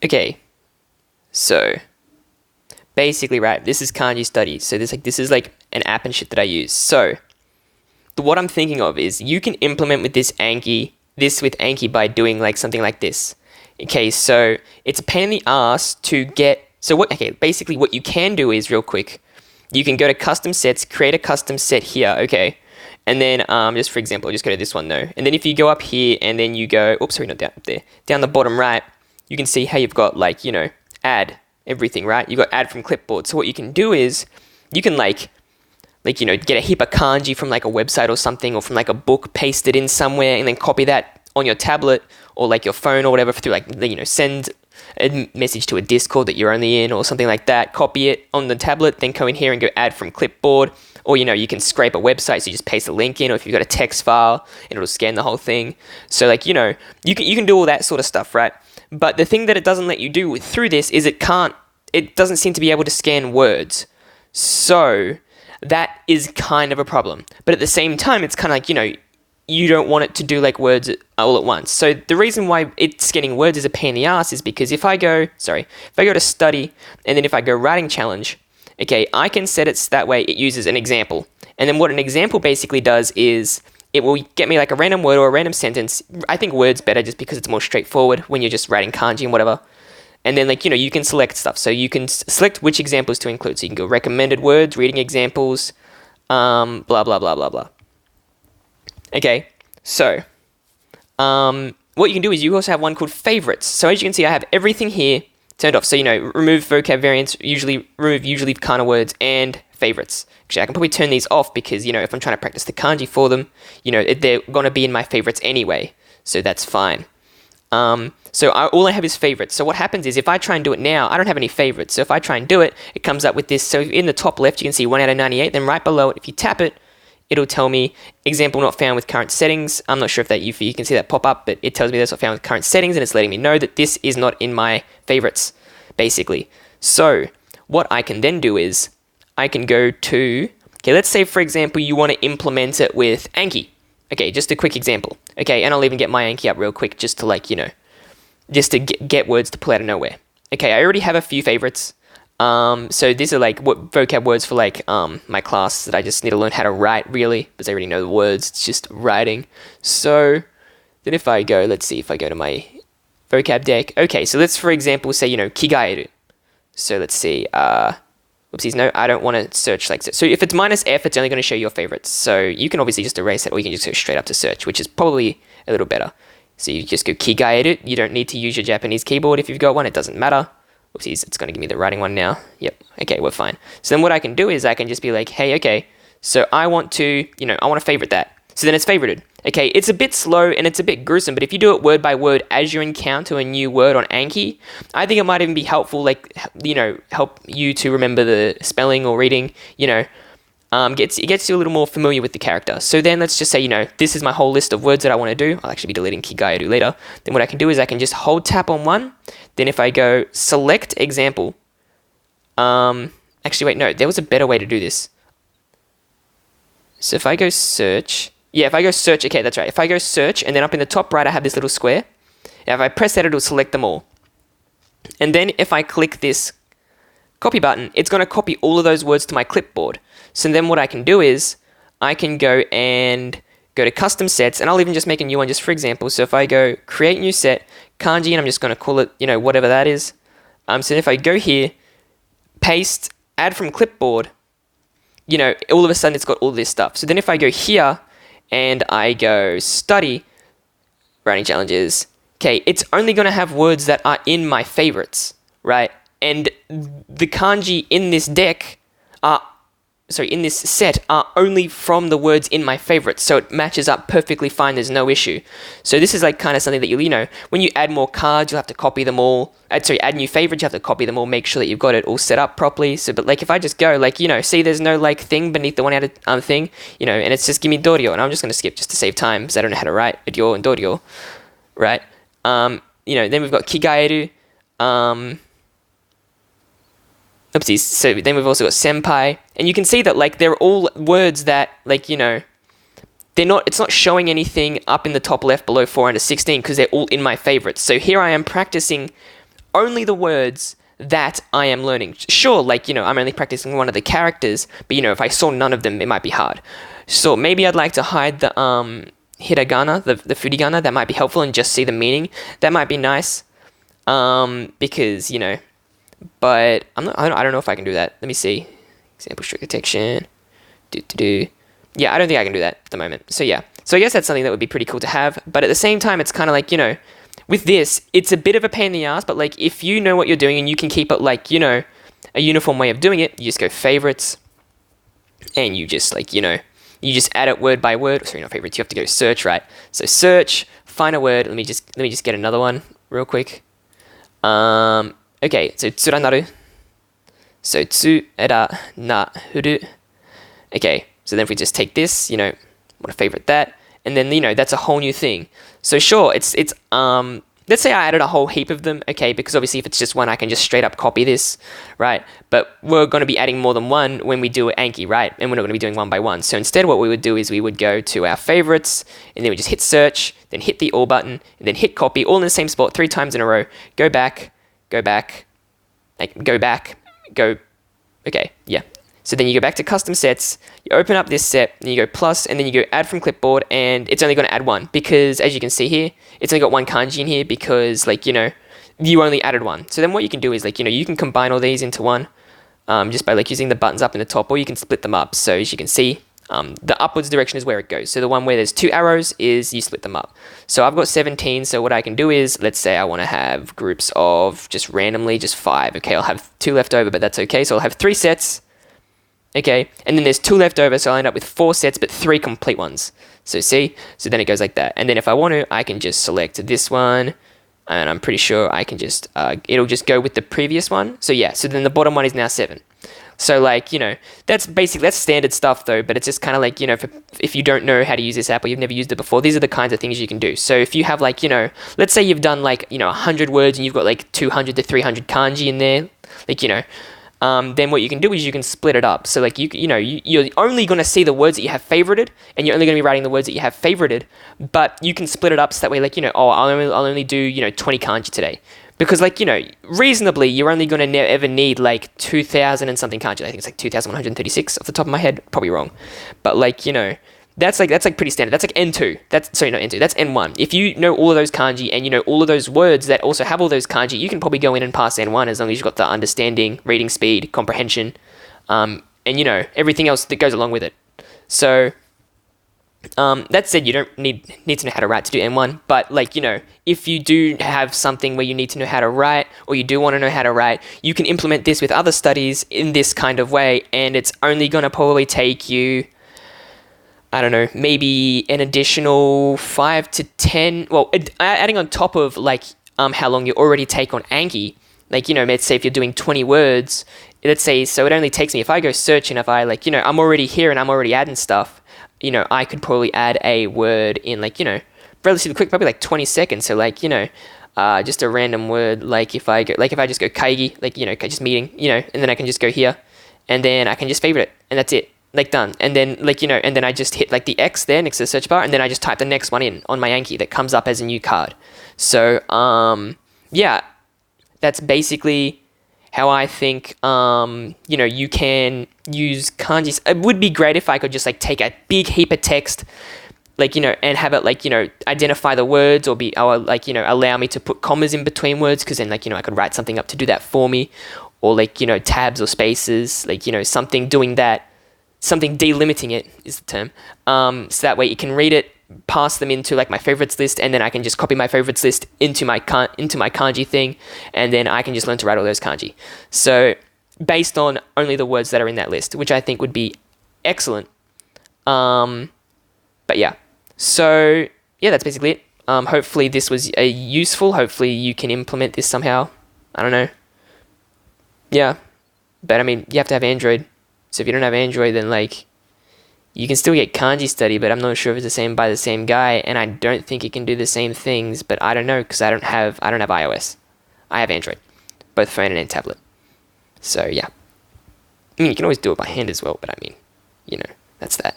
Okay, so basically, right, this is KanjiStudy. So this is like an app and shit that I use. So what I'm thinking of is you can implement with this with Anki by doing like something like this. Okay, so it's a pain in the ass to get. So basically what you can do is real quick, you can go to custom sets, create a custom set here, okay, and then just for example, just go to this one though, and then if you go up here and then you go, oops, sorry, not down there, down the bottom right, you can see how you've got like add everything, right? You've got add from clipboard. So what you can do is you can like get a heap of kanji from like a website or something, or from like a book, paste it in somewhere, and then copy that on your tablet or like your phone or whatever through like send a message to a Discord that you're only in or something like that. Copy it on the tablet, then go in here and go add from clipboard. Or you can scrape a website, so you just paste a link in, or if you've got a text file, and it'll scan the whole thing. So like you can do all that sort of stuff, right? But the thing that it doesn't let you do through this is it doesn't seem to be able to scan words. So that is kind of a problem. But at the same time, it's kind of like, you don't want it to do like words all at once. So the reason why it's scanning words is a pain in the ass is because if I go to study, and then if I go writing challenge, okay, I can set it so that way it uses an example. And then what an example basically does is it will get me like a random word or a random sentence. I think word's better just because it's more straightforward when you're just writing kanji and whatever. And then you can select stuff. So you can select which examples to include. So you can go recommended words, reading examples, blah, blah, blah, blah, blah. Okay, so what you can do is you also have one called favorites. So as you can see, I have everything here turned off. So, remove vocab variants, usually kind of words, and favorites. Actually, I can probably turn these off because, if I'm trying to practice the kanji for them, they're going to be in my favorites anyway. So that's fine. All I have is favorites. So what happens is if I try and do it now, I don't have any favorites. So if I try and do it, it comes up with this. So in the top left, you can see 1 out of 98. Then right below it, if you tap it, it'll tell me example not found with current settings. I'm not sure if you can see that pop up, but it tells me that's not found with current settings, and it's letting me know that this is not in my favorites, basically. So what I can then do is I can go to, let's say, for example, you want to implement it with Anki. Okay, just a quick example. Okay, and I'll even get my Anki up real quick just to just to get words to pull out of nowhere. Okay, I already have a few favorites. So these are like what vocab words for my class that I just need to learn how to write really, because I already know the words. It's just writing. So then if I go, let's see if I go to my vocab deck. Okay, so let's for example say kigaeru. So let's see. Whoopsies, no, I don't want to search like so. So if it's -F, it's only going to show your favorites. So you can obviously just erase it, or you can just go straight up to search, which is probably a little better. So you just go kigaeru. You don't need to use your Japanese keyboard if you've got one. It doesn't matter. Oopsies, it's going to give me the writing one now. Yep. Okay, we're fine. So then what I can do is I can just be like, hey, okay, so I want to favorite that. So then it's favorited. Okay, it's a bit slow and it's a bit gruesome, but if you do it word by word as you encounter a new word on Anki, I think it might even be helpful, help you to remember the spelling or reading, it gets you a little more familiar with the character. So then let's just say, this is my whole list of words that I want to do. I'll actually be deleting kigaeru later. Then what I can do is I can just hold tap on one. Then if I go select example, actually wait, no, there was a better way to do this. So if I go search, okay, that's right. If I go search, and then up in the top right, I have this little square. And if I press that, it'll select them all. And then if I click this copy button, it's going to copy all of those words to my clipboard. So then what I can do is I can go to custom sets, and I'll even just make a new one just for example. So if I go create new set, kanji, and I'm just going to call it, whatever that is. So if I go here, paste, add from clipboard, all of a sudden it's got all this stuff. So then if I go here and I go study, writing challenges, okay, it's only going to have words that are in my favorites, right? And the kanji in this in this set are only from the words in my favorites, so it matches up perfectly fine, there's no issue. So this is like kind of something that when you add more cards, you'll have to copy them all. Add new favorites, you have to copy them all, make sure that you've got it all set up properly. So, but if I just go, see there's no thing beneath the one added thing, and it's just give me dorio, and I'm just going to skip just to save time, because I don't know how to write ryo and dorio, right? Then we've got kigaeru, oopsies. So then we've also got senpai, and you can see that they're all words that it's not showing anything up in the top left below 4 under 16 because they're all in my favorites. So here I am practicing only the words that I am learning. Sure, like, I'm only practicing one of the characters, but, if I saw none of them, it might be hard. So maybe I'd like to hide the hiragana, the furigana. That might be helpful, and just see the meaning. That might be nice. Because, but I don't know if I can do that. Let me see. Example stroke detection. Yeah, I don't think I can do that at the moment. So yeah. So I guess that's something that would be pretty cool to have. But at the same time, it's kind of like, with this, it's a bit of a pain in the ass, but like if you know what you're doing and you can keep it like, a uniform way of doing it, you just go favorites and you just like, you just add it word by word. Sorry, not favorites, you have to go search, right? So search, find a word. Let me just get another one real quick. Okay, so tsuranaru. So tsuranaru. Okay, so then if we just take this, want to favorite that, and then that's a whole new thing. So sure, it's let's say I added a whole heap of them, okay, because obviously if it's just one, I can just straight up copy this, right? But we're going to be adding more than one when we do Anki, right? And we're not going to be doing one by one. So instead what we would do is we would go to our favorites, and then we just hit search, then hit the all button, and then hit copy, all in the same spot 3 times in a row. Go back, okay, yeah. So then you go back to custom sets, you open up this set, and you go plus, and then you go add from clipboard, and it's only going to add one, because as you can see here, it's only got one kanji in here, because like, you only added one. So then what you can do is like, you can combine all these into one, just by like using the buttons up in the top, or you can split them up. So as you can see, the upwards direction is where it goes. So the one where there's 2 arrows is you split them up. So I've got 17, so what I can do is, let's say I want to have groups of just randomly, just 5. Okay, I'll have 2 left over, but that's okay. So I'll have 3 sets. Okay, and then there's 2 left over, so I'll end up with 4 sets, but 3 complete ones. So see? So then it goes like that. And then if I want to, I can just select this one, and I'm pretty sure I can just, it'll just go with the previous one. So yeah, so then the bottom one is now 7. So like, that's standard stuff though, but it's just kind of like, if you don't know how to use this app or you've never used it before, these are the kinds of things you can do. So if you have like, let's say you've done like, 100 words and you've got like 200 to 300 kanji in there, like, then what you can do is you can split it up. So like you're only going to see the words that you have favorited, and you're only going to be writing the words that you have favorited, but you can split it up so that way, like, I'll only do 20 kanji today, because like, reasonably you're only going to ever need like 2,000 and something kanji. I think it's like 2,136 off the top of my head, probably wrong, but like, that's like pretty standard. That's like N2. Sorry, not N2. That's N1. If you know all of those kanji and you know all of those words that also have all those kanji, you can probably go in and pass N1 as long as you've got the understanding, reading speed, comprehension, and everything else that goes along with it. So that said, you don't need to know how to write to do N1, but like, if you do have something where you need to know how to write, or you do want to know how to write, you can implement this with other studies in this kind of way, and it's only going to probably take you, I don't know, maybe an additional 5 to 10, well, adding on top of like how long you already take on Anki, like, let's say if you're doing 20 words, let's say, so it only takes me, if I go search and if I like, I'm already here and I'm already adding stuff, I could probably add a word in like, relatively quick, probably like 20 seconds. So like, just a random word, like if I just go kaigi, like, just meeting, and then I can just go here, and then I can just favorite it, and that's it. Like done. And then like, and then I just hit like the X there next to the search bar, and then I just type the next one in on my Anki that comes up as a new card. So yeah, that's basically how I think you can use kanji. It would be great if I could just like take a big heap of text, like, and have it like, identify the words, or like, allow me to put commas in between words, because then like, I could write something up to do that for me, or like, tabs or spaces, like, something doing that. Something delimiting it is the term. So that way you can read it, pass them into like my favorites list, and then I can just copy my favorites list into my kanji thing, and then I can just learn to write all those kanji. So based on only the words that are in that list, which I think would be excellent. But yeah, so yeah, that's basically it. Hopefully this was useful. Hopefully you can implement this somehow. I don't know. Yeah, but I mean, you have to have Android. So if you don't have Android, then like, you can still get KanjiStudy, but I'm not sure if it's the same by the same guy, and I don't think it can do the same things, but I don't know, because I don't have iOS. I have Android, both phone and tablet. So yeah. I mean, you can always do it by hand as well, but I mean, that's that.